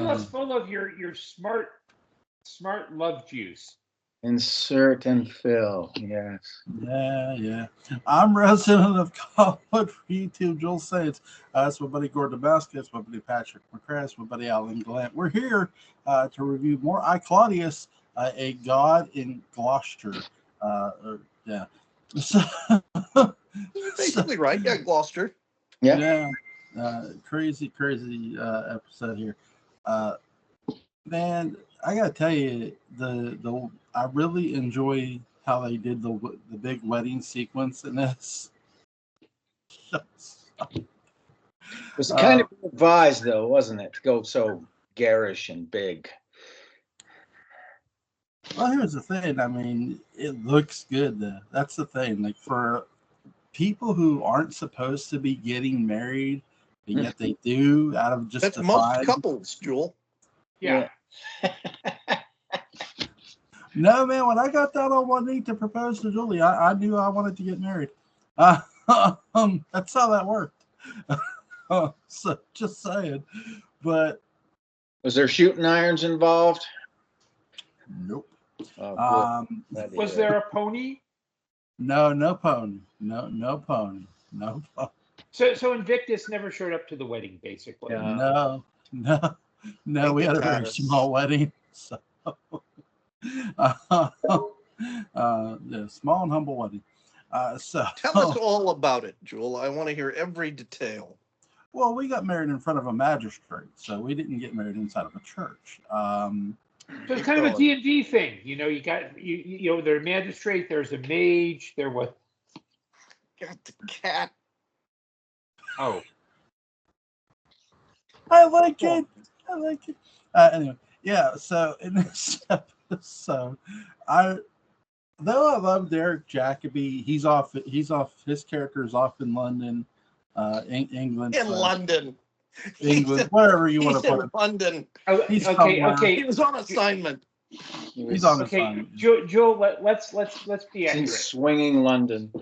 Fill us full of your smart love juice. Insert and fill. Yes. Yeah. I'm resident of Colwood for YouTube. Joel Saints. That's my buddy Gordon Dymowski. That's my buddy Patrick McCray. That's my buddy Alan Gallant. We're here to review more Claudius, a god in Gloucester. Yeah. So, Basically right. Yeah, Gloucester. Yeah. Crazy episode here. Man, I gotta tell you, I really enjoy how they did the big wedding sequence in this. It was kind of advised, though, wasn't it, to go so garish and big? Well, here's the thing. I mean, it looks good, though. That's the thing. Like, for people who aren't supposed to be getting married, and yet they do, out of just that's most couples, Jewel. Yeah. No, man, when I got down on one knee to propose to Julie, I knew I wanted to get married. That's how that worked. So, just saying. But was there shooting irons involved? Nope. Was there a pony? No pony. No pony. So Invictus never showed up to the wedding, basically. No. We had a very small wedding. So, small and humble wedding. So tell us all about it, Jewel. I want to hear every detail. Well, we got married in front of a magistrate, so we didn't get married inside of a church. So it's kind of a D&D thing, you know. You got you know, there's a magistrate, there's a mage, there was. Got the cat. Oh, I like it. Anyway, yeah. So in this episode, though I love Derek Jacobi, he's off. His character is off in London, England. England, wherever you want to put it. London. He's okay. He was on assignment. He's on assignment. Joel, let's be accurate. In swinging London.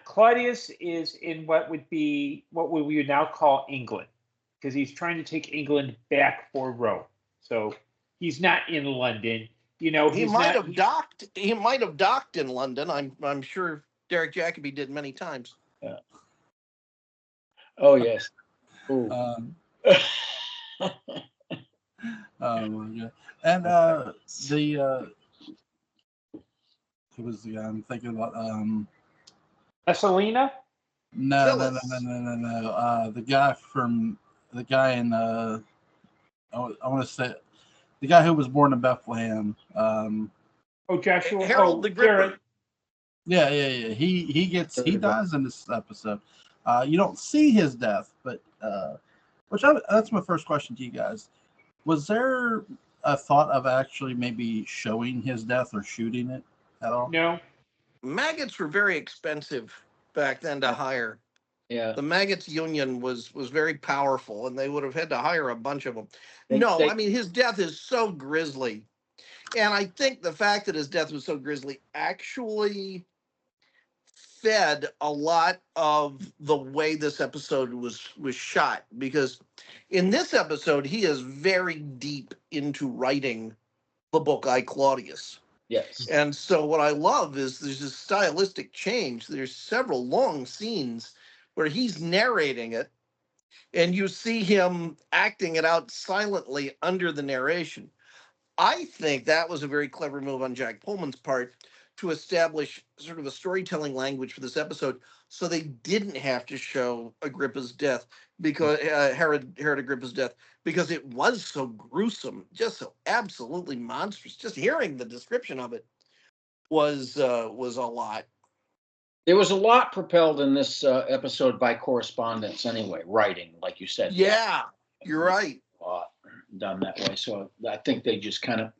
Claudius is in what we would now call England, because he's trying to take England back for Rome. So he's not in London. You know, he might have docked. He might have docked in London. I'm sure Derek Jacobi did many times. Yeah. Oh yes. Oh my god! And who was the guy I'm thinking about? Esselina? No. The guy in I want to say the guy who was born in Bethlehem. Joshua. Harold the Gripper. Yeah. He dies in this episode. You don't see his death, but that's my first question to you guys. Was there a thought of actually maybe showing his death or shooting it at all? No. Maggots were very expensive back then to hire. Yeah. The Maggots Union was very powerful, and they would have had to hire a bunch of them. I mean, his death is so grisly. And I think the fact that his death was so grisly actually fed a lot of the way this episode was shot, because in this episode he is very deep into writing the book Claudius. Yes. And so what I love is there's this stylistic change. There's several long scenes where he's narrating it and you see him acting it out silently under the narration. I think that was a very clever move on Jack Pullman's part to establish sort of a storytelling language for this episode, so they didn't have to show Agrippa's death, because Herod Agrippa's death, because it was so gruesome, just so absolutely monstrous. Just hearing the description of it was a lot. There was a lot propelled in this episode by correspondence anyway, writing, like you said. Yeah, you're right. A lot done that way. So I think he just kind of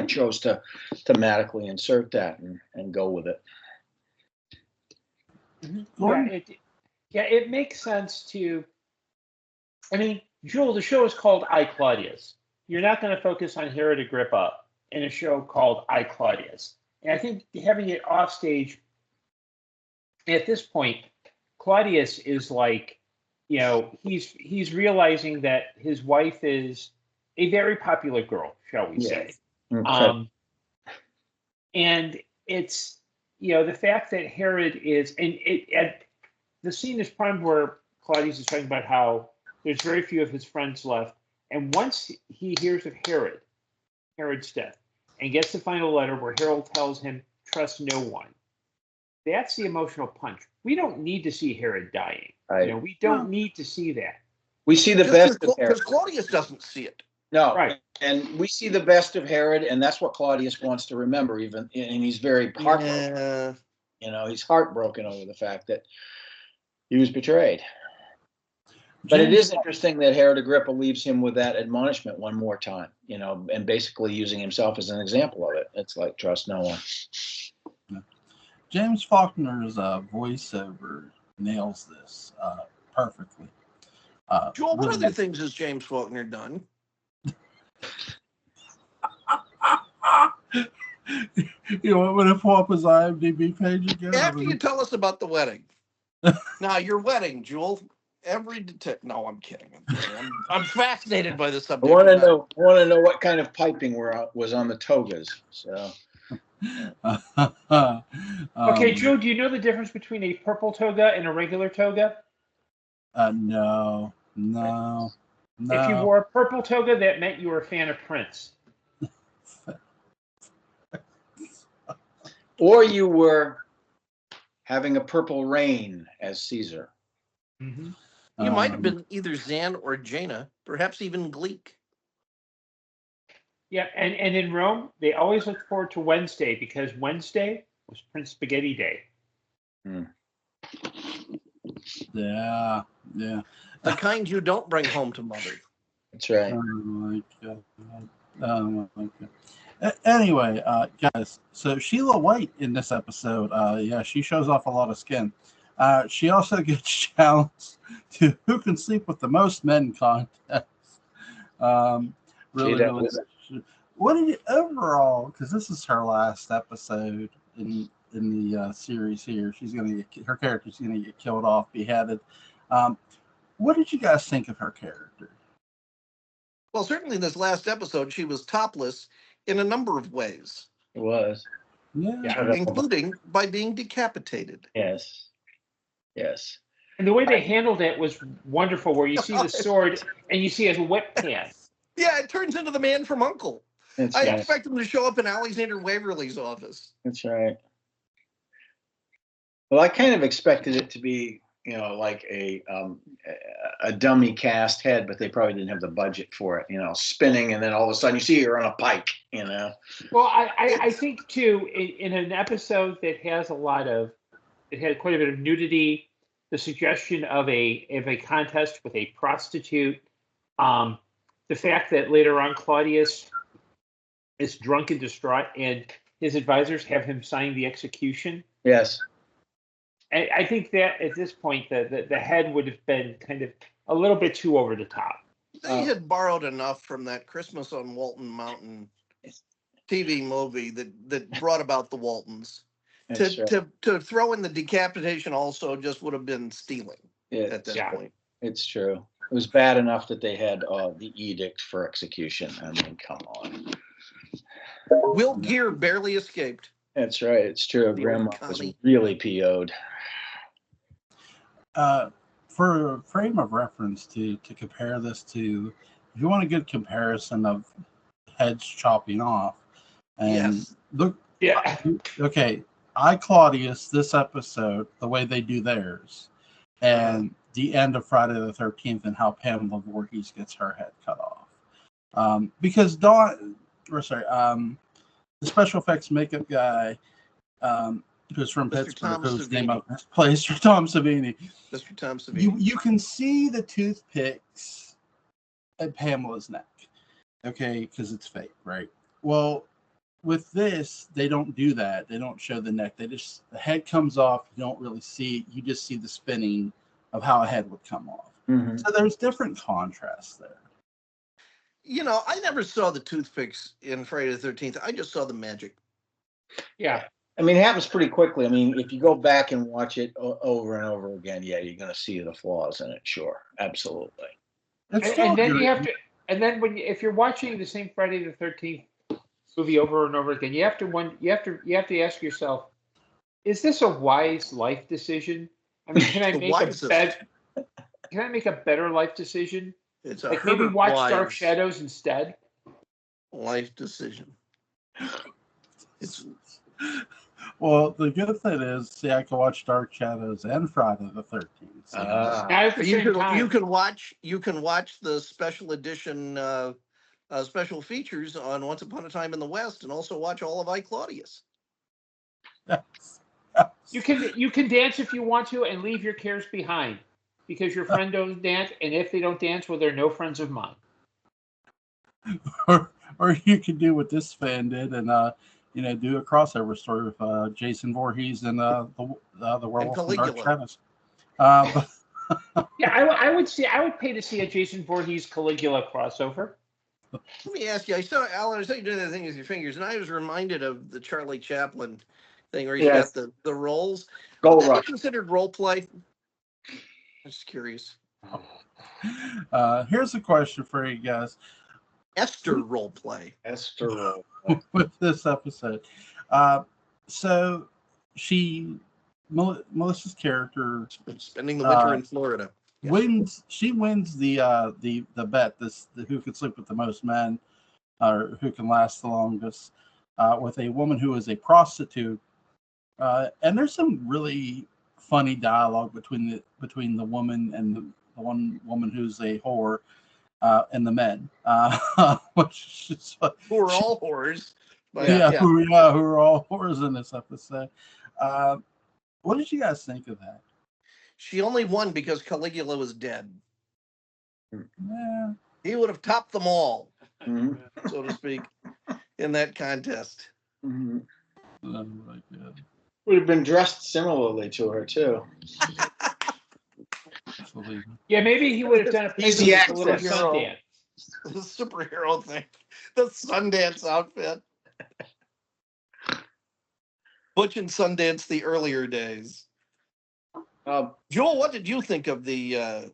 chose to thematically insert that and go with it. It makes sense to. I mean, Joel, the show is called Claudius. You're not going to focus on Herod Agrippa in a show called Claudius. And I think having it off stage at this point, Claudius is like he's realizing that his wife is a very popular girl, shall we say. Okay. And it's, the fact that Herod is, and the scene is primed where Claudius is talking about how there's very few of his friends left. And once he hears of Herod's death, and gets the final letter where Herod tells him, trust no one, that's the emotional punch. We don't need to see Herod dying. Right. We don't need to see that. We see the best of Herod. Because Claudius doesn't see it. No, Right. And we see the best of Herod, and that's what Claudius wants to remember. And he's very heartbroken. He's heartbroken over the fact that he was betrayed. But it is interesting that Herod Agrippa leaves him with that admonishment one more time, and basically using himself as an example of it. It's like, trust no one. James Faulkner's voiceover nails this perfectly. Joel, what other things has James Faulkner done? You want me to pull up his IMDb page again? After you tell us about the wedding. Now, your wedding, Joel. No, I'm kidding. I'm fascinated by the subject. I want to know what kind of piping was on the togas. So. Okay, Joe, do you know the difference between a purple toga and a regular toga? No. If you wore a purple toga, that meant you were a fan of Prince. Or you were having a purple rain as Caesar. Mm-hmm. You might have been either Zan or Jaina, perhaps even Gleek. Yeah, and in Rome, they always looked forward to Wednesday because Wednesday was Prince Spaghetti Day. Yeah. The kind you don't bring home to mother. That's right. Oh my God. Anyway, guys, so Sheila White in this episode, she shows off a lot of skin. She also gets challenged to who can sleep with the most men contest. Really. What did you overall? Because this is her last episode in the series here. Her character's gonna get killed off, beheaded. What did you guys think of her character? Well, certainly in this last episode, she was topless in a number of ways. It was. Yeah. Including by being decapitated. Yes. And the way they handled it was wonderful, where you see the sword and you see his whip hand. Yeah, it turns into the Man from U.N.C.L.E. That's I right. expect him to show up in Alexander Waverly's office. That's right. Well, I kind of expected it to be, like a dummy cast head, but they probably didn't have the budget for it, spinning, and then all of a sudden you see her on a pike, Well, I think too, in an episode that has it had quite a bit of nudity, the suggestion of a contest with a prostitute, the fact that later on Claudius is drunk and distraught, and his advisors have him sign the execution. Yes. I think that at this point, the head would have been kind of a little bit too over the top. They had borrowed enough from that Christmas on Walton Mountain TV movie that brought about the Waltons. To throw in the decapitation also just would have been stealing at that point. It's true. It was bad enough that they had the edict for execution. I mean, come on. Will Gear barely escaped. That's right. It's true. Grandma was really PO'd. For a frame of reference to compare this to, if you want a good comparison of heads chopping off, and look, okay, Claudius, this episode, the way they do theirs, and the end of Friday the 13th, and how Pamela Voorhees gets her head cut off, because the special effects makeup guy, who's from Pittsburgh, whose name I misplaced, Mr. Tom Savini. Mr. Tom Savini. You can see the toothpicks at Pamela's neck, okay, because it's fake, right? Well, with this, they don't do that. They don't show the neck. The head comes off. You don't really see it. You just see the spinning of how a head would come off. Mm-hmm. So there's different contrasts there. I never saw the toothpicks in Friday the 13th. I just saw the magic. Yeah. I mean, it happens pretty quickly. I mean, if you go back and watch it over and over again, yeah, you're going to see the flaws in it. Sure, absolutely. And then you have to, and then if you're watching the same Friday the 13th movie over and over again, you have to ask yourself, is this a wise life decision? I mean, can I make a better life decision? It's a like maybe watch Dark Shadows instead. Life decision. It's Well, the good thing is, see, I can watch Dark Shadows and Friday the 13th. So. You can watch the special edition special features on Once Upon a Time in the West, and also watch all of I, Claudius. Yes. You can dance if you want to and leave your cares behind, because your friend don't dance, and if they don't dance, well, they're no friends of mine. Or you can do what this fan did and do a crossover story with Jason Voorhees and the Werewolf from Dark Shadows. Yeah, I would pay to see a Jason Voorhees Caligula crossover. Let me ask you. I saw you doing that thing with your fingers, and I was reminded of the Charlie Chaplin thing where he's got the rolls. Is that considered role play? I'm just curious. Here's a question for you guys. Esther role play. With this episode. So Melissa's character spending the winter in Florida. She wins the bet, who can sleep with the most men or who can last the longest, with a woman who is a prostitute. And there's some really funny dialogue between the woman and the one woman who's a whore. And the men, which is who are all whores. Who are all whores in this episode. What did you guys think of that? She only won because Caligula was dead. Yeah, he would have topped them all, so to speak, in that contest. Mm-hmm. Oh my God. Would have been dressed similarly to her too. Yeah, maybe he would have done a easy little Sundance. The superhero thing. The Sundance outfit. Butch and Sundance, the earlier days. Joel, what did you think of the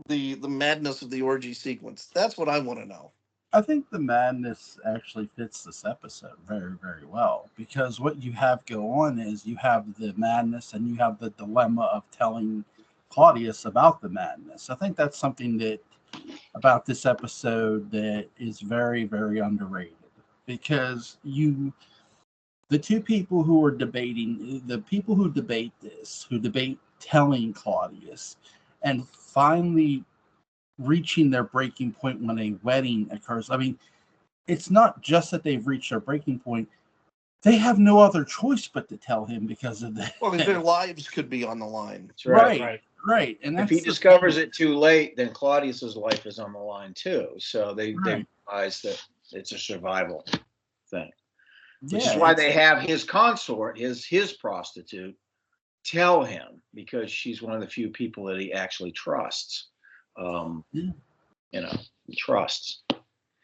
madness of the orgy sequence? That's what I want to know. I think the madness actually fits this episode very, very well, because what you have go on is you have the madness and you have the dilemma of telling Claudius about the madness. I think that's something about this episode that is very, very underrated, because the two people who are debating, the people who debate telling Claudius and finally reaching their breaking point when a wedding occurs. I mean, it's not just that they've reached their breaking point. They have no other choice but to tell him because of that. Well, their lives could be on the line. That's right. Right. And if he discovers it too late, then Claudius's life is on the line too. So they realize that it's a survival thing. Which is why they have his consort, his prostitute, tell him, because she's one of the few people that he actually trusts. He trusts.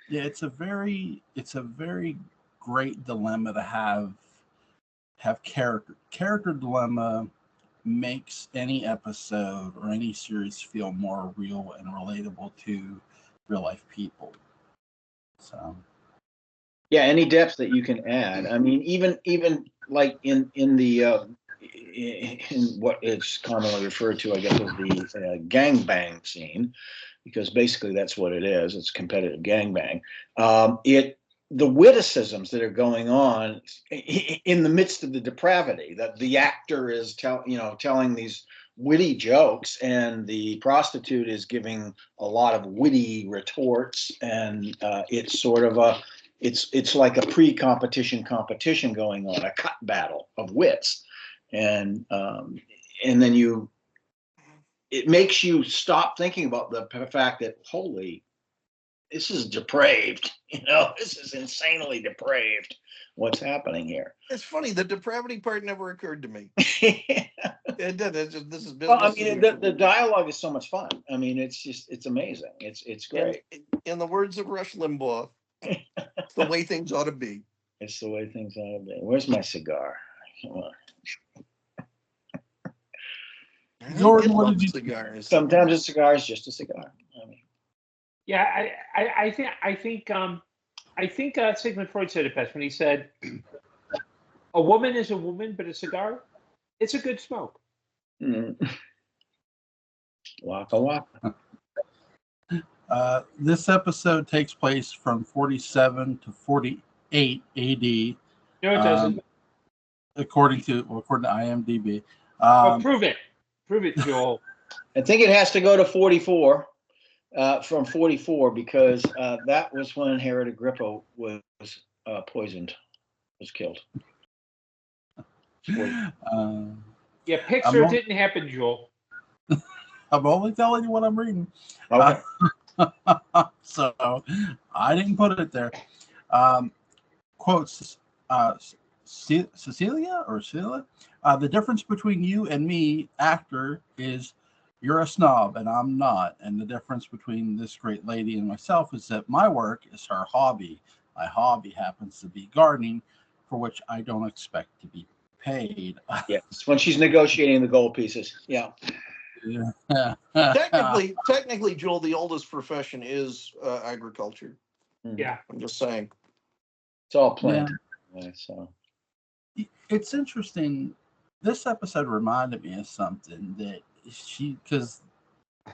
Yeah, it's a very great dilemma to have character dilemma. Makes any episode or any series feel more real and relatable to real life people. So yeah, any depth that you can add. I mean, even like in what is commonly referred to, I guess, as the gangbang scene, because basically that's what it is. It's competitive gangbang. The witticisms that are going on in the midst of the depravity, that the actor is telling these witty jokes, and the prostitute is giving a lot of witty retorts, and it's sort of it's like a pre-competition going on, a cut battle of wits, and then it makes you stop thinking about the fact that, holy, this is depraved. This is insanely depraved. What's happening here? It's funny. The depravity part never occurred to me. It did. This is business. Well, I mean, the dialogue is so much fun. I mean, it's amazing. It's great. In the words of Rush Limbaugh, it's the way things ought to be. It's the way things ought to be. Where's my cigar? Jordan, what did you cigars? Sometimes a cigar is just a cigar. I mean, Yeah, I think Sigmund Freud said it best when he said, "A woman is a woman, but a cigar, it's a good smoke." Waka waka. This episode takes place from 47 to 48 AD. No, it doesn't. According to IMDb. Prove it, Joel. I think it has to go to 44, from 44, because that was when Herod Agrippa was poisoned, was killed. Yeah, Pixar didn't happen, Joel. I'm only telling you what I'm reading. Okay. So I didn't put it there. Quotes Cecilia or Celia. The difference between you and me, actor, is you're a snob and I'm not. And the difference between this great lady and myself is that my work is her hobby. My hobby happens to be gardening, for which I don't expect to be paid. Yes, when she's negotiating the gold pieces. Yeah. Technically, Joel, the oldest profession is agriculture. Yeah. I'm just saying. It's all planned. Yeah, so it's interesting. This episode reminded me of something that because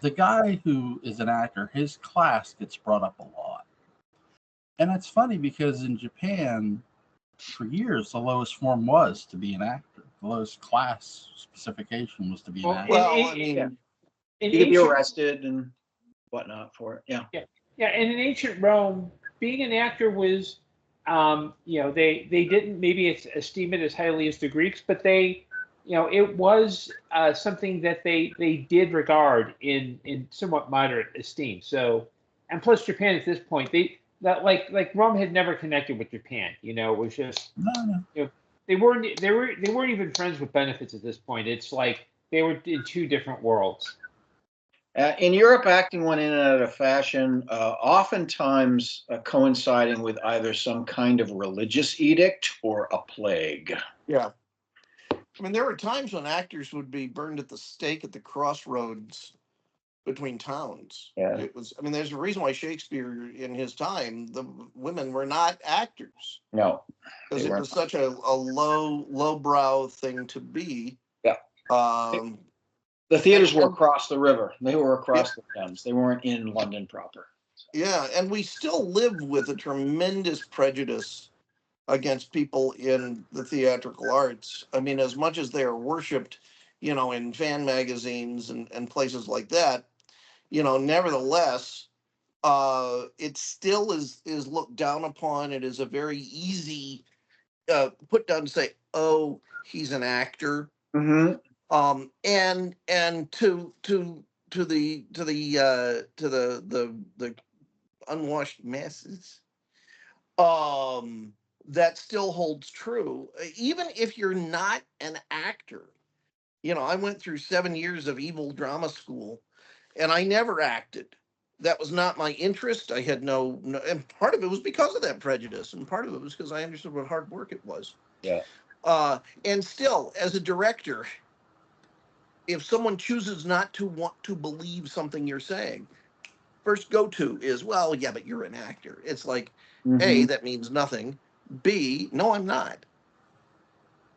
the guy who is an actor, his class gets brought up a lot. And it's funny because in Japan, for years, the lowest form was to be an actor. The lowest class specification was to be an actor. Well, I mean, you could be arrested and whatnot for it. Yeah. Yeah, and in ancient Rome, being an actor was, they didn't maybe esteem it as highly as the Greeks, but they, it was something that they did regard in somewhat moderate esteem. So, and plus Japan at this point, like Rome had never connected with Japan. It was just they weren't even friends with benefits at this point. It's like they were in two different worlds. In Europe, acting went in and out of fashion, oftentimes coinciding with either some kind of religious edict or a plague. Yeah. I mean, there were times when actors would be burned at the stake at the crossroads between towns. Yeah. It was. I mean, there's a reason why Shakespeare, in his time, the women were not actors. No, because it was such a lowbrow thing to be. Yeah. The theaters were across the river. They were across the Thames. They weren't in London proper. Yeah, and we still live with a tremendous prejudice against people in the theatrical arts. I mean, as much as they are worshipped, in fan magazines and places like that, nevertheless, it still is looked down upon. It is a very easy put down to say, "Oh, he's an actor." Mm-hmm. And to the unwashed masses, that still holds true. Even if you're not an actor, I went through 7 years of evil drama school, and I never acted. That was not my interest. I had no, and part of it was because of that prejudice, and part of it was because I understood what hard work it was. Yeah. And still, as a director, if someone chooses not to want to believe something you're saying, first go-to is, well, yeah, but you're an actor. It's like, A, that means nothing. B, no, I'm not.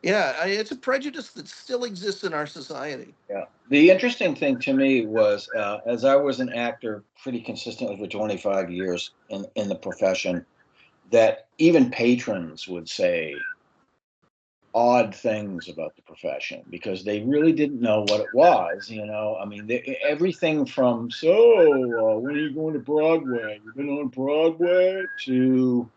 Yeah, it's a prejudice that still exists in our society. Yeah. The interesting thing to me was, as I was an actor pretty consistently for 25 years in the profession, that even patrons would say odd things about the profession because they really didn't know what it was. I mean, everything from, when are you going to Broadway? You've been on Broadway, to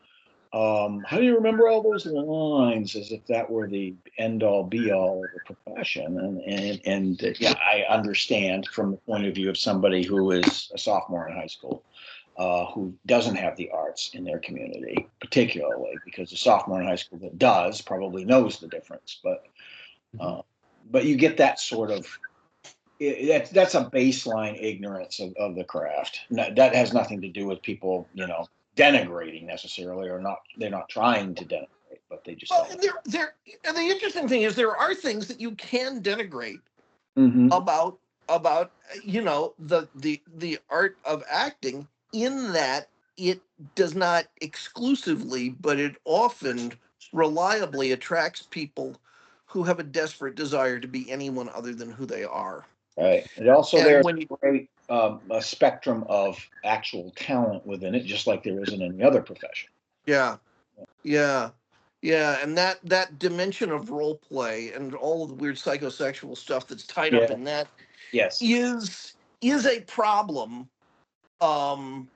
how do you remember all those lines, as if that were the end all be all of the profession. And yeah, I understand from the point of view of somebody who is a sophomore in high school, who doesn't have the arts in their community, particularly because the sophomore in high school that does probably knows the difference. But you get that sort of, that's a baseline ignorance of the craft. That has nothing to do with people, denigrating necessarily, or not. They're not trying to denigrate. but they just Well, don't. And the interesting thing is there are things that you can denigrate Mhm. about the art of acting, in that it does not exclusively, but it often reliably attracts people who have a desperate desire to be anyone other than who they are. Right. And also And there's when you, a great a spectrum of actual talent within it, just like there is in any other profession. yeah, yeah, yeah, and that dimension of role play and all of the weird psychosexual stuff that's tied up Yeah. in that Yes. is a problem um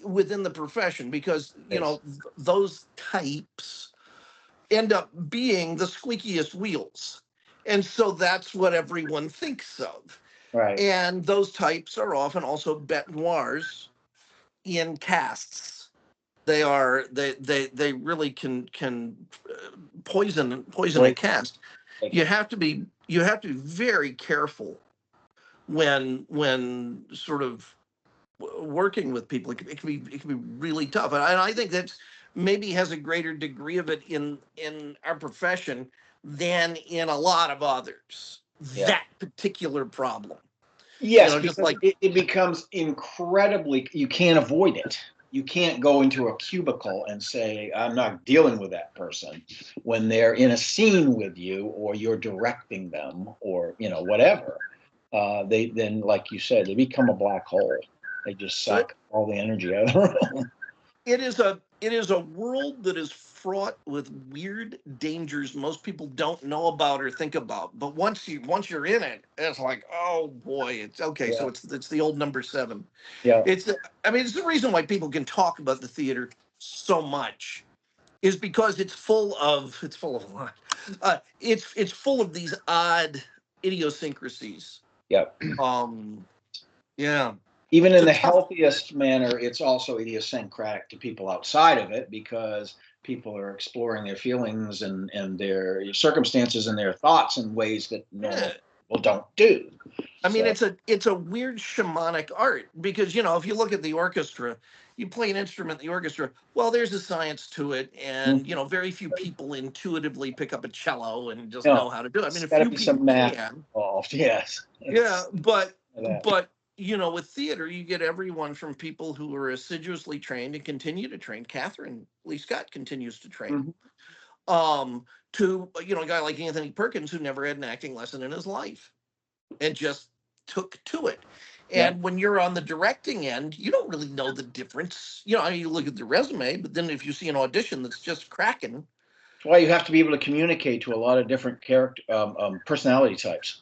within the profession, because Yes. those types end up being the squeakiest wheels, and so that's what everyone thinks of. Right. And those types are often also bête noirs in casts. They really can poison a Wait. cast. Take you it. have to be you have to be very careful when sort of working with people. It can be really tough, and I think that's maybe has a greater degree of it in our profession than in a lot of others. Yeah. That particular problem, Yes, just because like it becomes incredibly, you can't avoid it. You can't go into a cubicle and say, I'm not dealing with that person when they're in a scene with you or you're directing them or, whatever. They then, like you said, they become a black hole. They just so. suck all the energy out of the room. It is a world that is fraught with weird dangers most people don't know about or think about. But once you're in it, it's like, oh boy, it's okay. Yeah. So it's the old number 7. Yeah. It's the reason why people can talk about the theater so much is because it's full of it's full of these odd idiosyncrasies. Yeah. Yeah. Even It's in a the tough. healthiest manner, it's also idiosyncratic to people outside of it because people are exploring their feelings and their circumstances and their thoughts in ways that normal Yeah. people don't do. I mean, So, it's a weird shamanic art, because if you look at the orchestra, you play an instrument in the orchestra. Well, there's a science to it, and very few people intuitively pick up a cello and just know how to do it. I mean, it's a got to few be people some math can. involved. Yes. Yeah, but That. but with theater, you get everyone from people who are assiduously trained and continue to train. Catherine Lee Scott continues to train. Mhm. To a guy like Anthony Perkins, who never had an acting lesson in his life and just took to it. Yeah. And when you're on the directing end, you don't really know the difference. You look at the resume, but then if you see an audition that's just cracking, That's why you have to be able to communicate to a lot of different character personality types.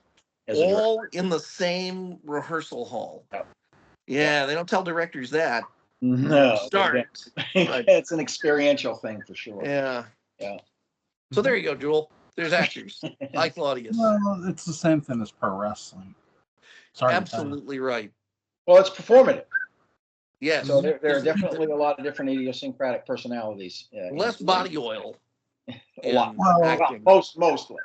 all in the same rehearsal hall. Yep. Yeah, they don't tell directors that. No, Start. But it's an experiential thing for sure. yeah. Yeah. So there you go, Jewel. There's actors. Hi, Claudius. Well, it's the same thing as pro wrestling. Sorry. Absolutely right. Well, it's performative. Yes. So there are definitely a lot of different idiosyncratic personalities. Less body oil. A lot. Acting. Mostly.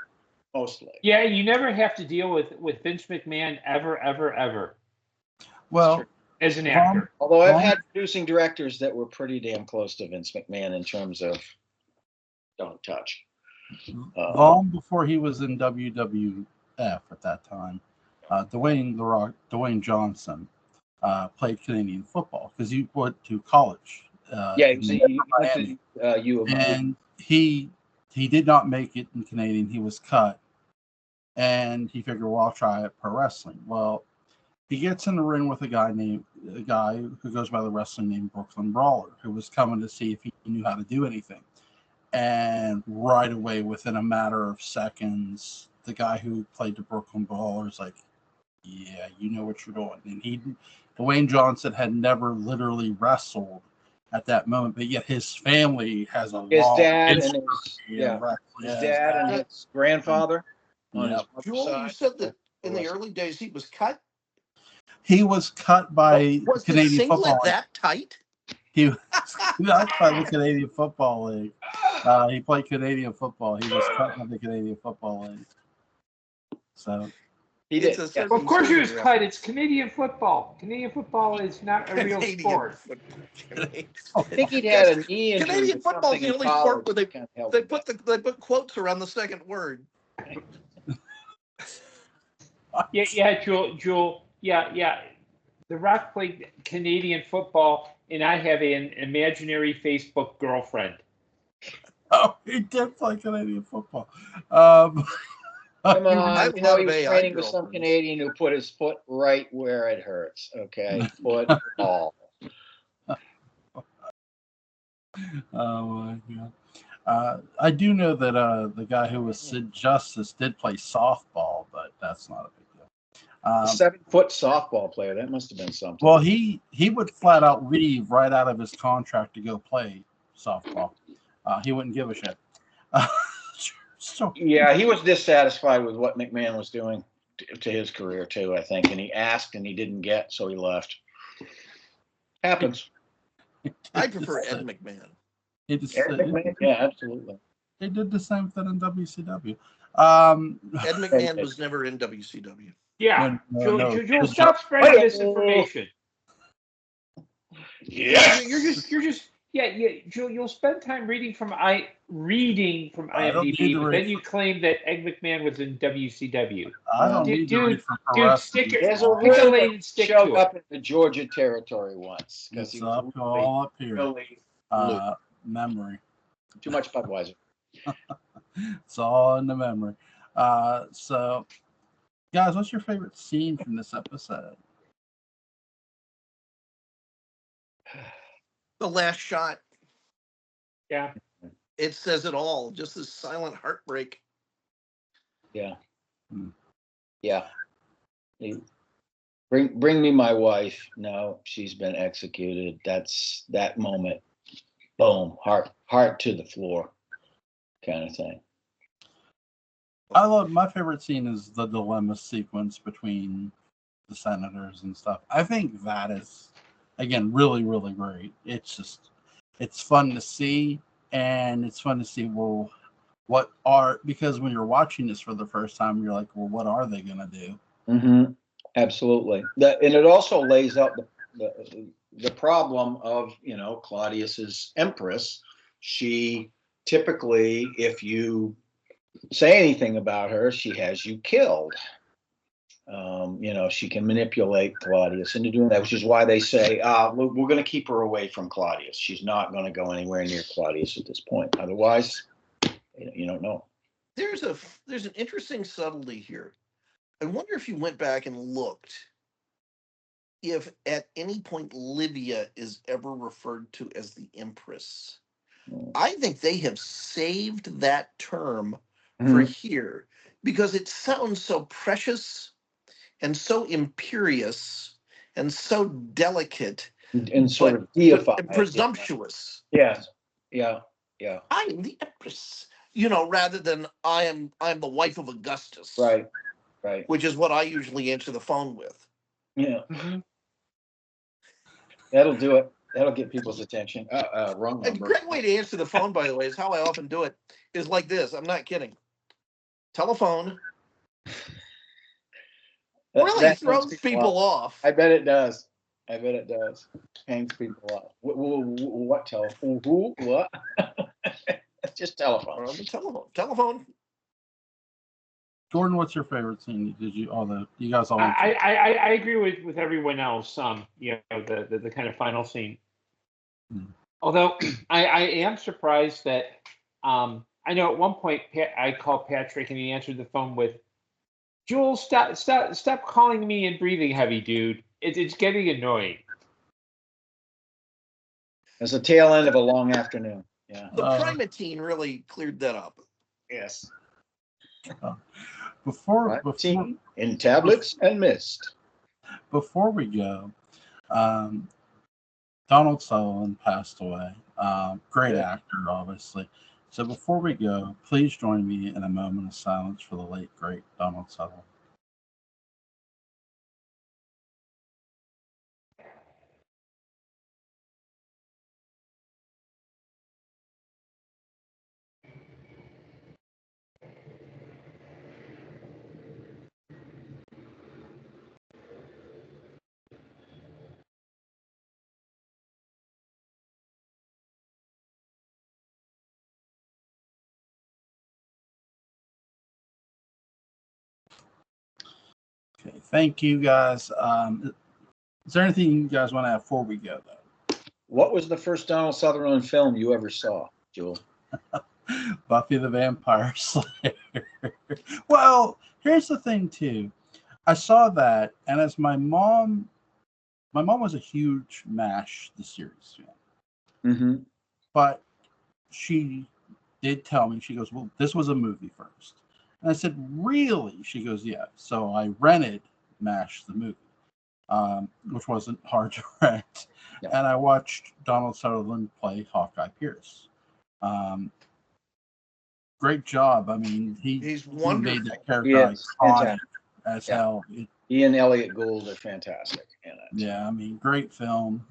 Yeah, you never have to deal with Vince McMahon ever. Well, as an actor. Although I've had producing directors that were pretty damn close to Vince McMahon in terms of don't touch. Long before he was in WWF at that time, Dwayne Johnson played Canadian football because he went to college. He went to U of M. And he did not make it in Canadian. He was cut, and he figured, well, I'll try it pro wrestling. Well, he gets in the ring with a guy who goes by the wrestling name Brooklyn Brawler, who was coming to see if he knew how to do anything. And right away, within a matter of seconds, the guy who played the Brooklyn Brawler is like, yeah, you know what you're doing. And Dwayne Johnson had never literally wrestled at that moment, but yet his family has a his long dad history and in his dad and his grandfather on his mother's Joel, side. you said that in the early days he was cut. He was cut by Was the Canadian singlet Football League. that tight? He was cut by the Canadian Football League. He played Canadian football. He was cut by the Canadian Football League. So He It's did. a Yeah. Well, of course he was circumcision cut. reference. It's Canadian football. Canadian football is not a real Canadian sport. football. I think he'd had a knee injury Canadian or football is something the in only sport college where that kind of held they him put back. they put quotes around the second word. Yeah, Jewel. Yeah. The Rock played Canadian football, and I have an imaginary Facebook girlfriend. Oh, he did play Canadian football. Come I on, have you a know lot he of was AI training with some girlfriends. Canadian who put his foot right where it hurts. Okay, football. Oh my god. I do know that the guy who was Sid Justice did play softball, but that's not a big deal. A 7-foot softball player. That must have been something. Well, he would flat out leave right out of his contract to go play softball. He wouldn't give a shit. So, yeah, he was dissatisfied with what McMahon was doing to his career too, I think, and he asked and he didn't get, so he left. Happens. I prefer Ed McMahon. He just, Ed McMahon? Yeah, absolutely. They did the same thing in WCW. Ed McMahon was never in WCW. Yeah, No. Jewel, stop spreading Oh. misinformation. Yes. You're just Jewel, you'll spend time reading from IMDb, but then you claim that Ed McMahon was in WCW. I don't need to read from Dude, stick it. There's a Pick a rumor lane he and stick showed to up it. in the Georgia territory once because It's he was up all up here. really loose. Memory. Too much Budweiser. It's all in the memory. So, guys, what's your favorite scene from this episode? The last shot. Yeah. It says it all. Just this silent heartbreak. Yeah. Hmm. Yeah. Bring me my wife. No, she's been executed. That's that moment. Boom. Heart to the floor kind of thing. I love my favorite scene is the dilemma sequence between the senators and stuff. I think that is, again, really, really great. It's fun to see, and it's fun to see, well, because when you're watching this for the first time, you're like, well, what are they going to do? Mm-hmm. Absolutely. And it also lays out the problem of, Claudius's empress. She typically, if you say anything about her, she has you killed. She can manipulate Claudius into doing that, which is why they say, we're going to keep her away from Claudius. She's not going to go anywhere near Claudius at this point. Otherwise, you don't know. There's an interesting subtlety here. I wonder if you went back and looked if at any point Livia is ever referred to as the Empress. I think they have saved that term for here because it sounds so precious and so imperious and so delicate and sort of deified. and presumptuous. Yes. Yeah. I am the Empress, rather than I'm the wife of Augustus. Right. Which is what I usually answer the phone with. Yeah. Mm-hmm. That'll do it. That'll get people's attention. Wrong number. A great way to answer the phone, by the way, is how I often do it, is like this. I'm not kidding. Telephone. Really throws people off. I bet it does. Hangs people off. What telephone? Who? What? Just telephone. On the telephone. Jordan, what's your favorite scene? Did you you guys all? I agree with everyone else. The kind of final scene. Although I am surprised that I know at one point I called Patrick and he answered the phone with, "Jewel, stop calling me and breathing heavy, dude. It's getting annoying." It's the tail end of a long afternoon. Yeah. The Primatine really cleared that up. Yes. Before in tablets and mist. Before we go, Donald Sutherland passed away. Great actor, obviously. So before we go, please join me in a moment of silence for the late, great Donald Sutherland. Thank you, guys. Is there anything you guys want to add before we go, though? What was the first Donald Sutherland film you ever saw, Jewel? Buffy the Vampire Slayer. Well, here's the thing, too. I saw that, and as my mom was a huge MASH, the series fan. Mm-hmm. But she did tell me, she goes, well, this was a movie first. And I said, really? She goes, yeah. So I rented MASH, the movie, which wasn't hard to rent. Yeah. And I watched Donald Sutherland play Hawkeye Pierce. Great job. I mean, He's he wonderful. made that character Yes, iconic as Yeah. hell. He and Elliot Gould are fantastic in it. Yeah, I mean, great film.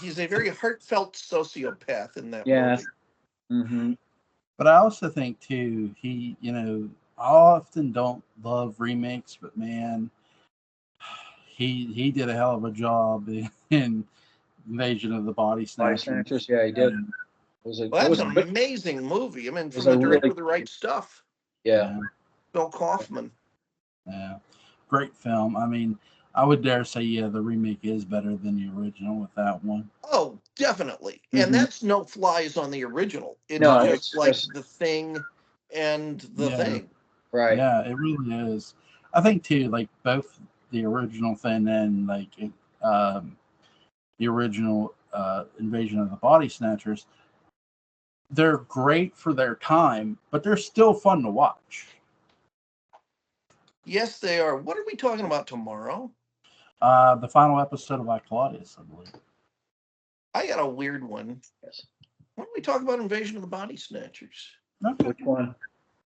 He's a very heartfelt sociopath in that Yes. movie. Mm-hmm. But I also think, too, he, I often don't love remakes, but man, he did a hell of a job in Invasion of the Body Snatchers. Snatchers, yeah, he did. Well, that's an amazing movie. I mean, from was the a director really- of The Right Stuff, Yeah. Bill Kaufman. Yeah, great film. I mean, I would dare say, yeah, the remake is better than the original with that one. Oh, definitely. Mhm. And that's no flies on the original. It's No, just it's like just- The Thing and The Yeah. Thing. Right. Yeah, it really is. I think, too, like both the original thing and like the original Invasion of the Body Snatchers, they're great for their time, but they're still fun to watch. Yes, they are. What are we talking about tomorrow? The final episode of Claudius, I believe. I got a weird one. Yes. Why don't we talk about Invasion of the Body Snatchers? Okay. Which one?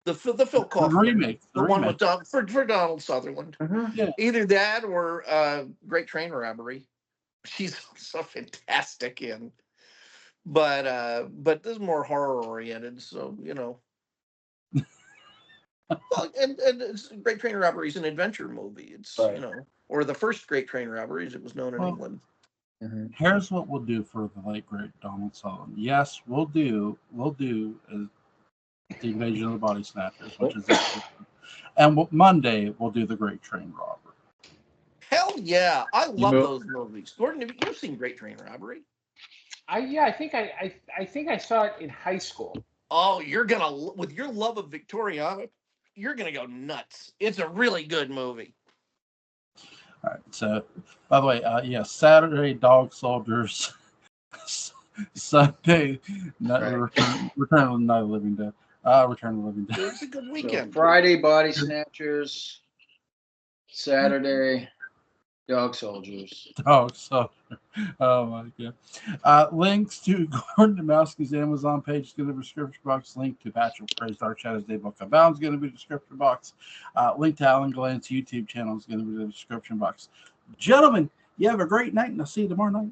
The Phil Kaufman. remake, the one remake. with for Donald Sutherland. Mm-hmm. Either that or Great Train Robbery. She's so fantastic in. But this is more horror oriented, so Well, and it's Great Train Robbery is an adventure movie. It's Right. or the first Great Train Robbery as it was known in Well, England. Mm-hmm. Here's what we'll do for the late great Donald Sutherland. Yes, we'll do the Invasion of the Body Snatchers, which is and Monday we'll do the Great Train Robbery. Hell yeah, I love mo- those movies. Gordon, have you seen Great Train Robbery? I think I saw it in high school. Oh, you're gonna with your love of Victoriana, you're gonna go nuts. It's a really good movie. All right. So, by the way, Saturday Dog Soldiers, Sunday Return of the Night of the Living Dead. Return of the Living Dead. It's a good weekend. Friday, Body Snatchers. Saturday, Dog Soldiers. Dog Soldiers. Oh my god. Links to Gordon Dymowski's Amazon page is going to be in the description box. Link to Patrick McCray's Dark Shadows Day Book Unbound is going to be in the description box. Link to Alan Gallant's YouTube channel is going to be in the description box. Gentlemen, you have a great night, and I'll see you tomorrow night.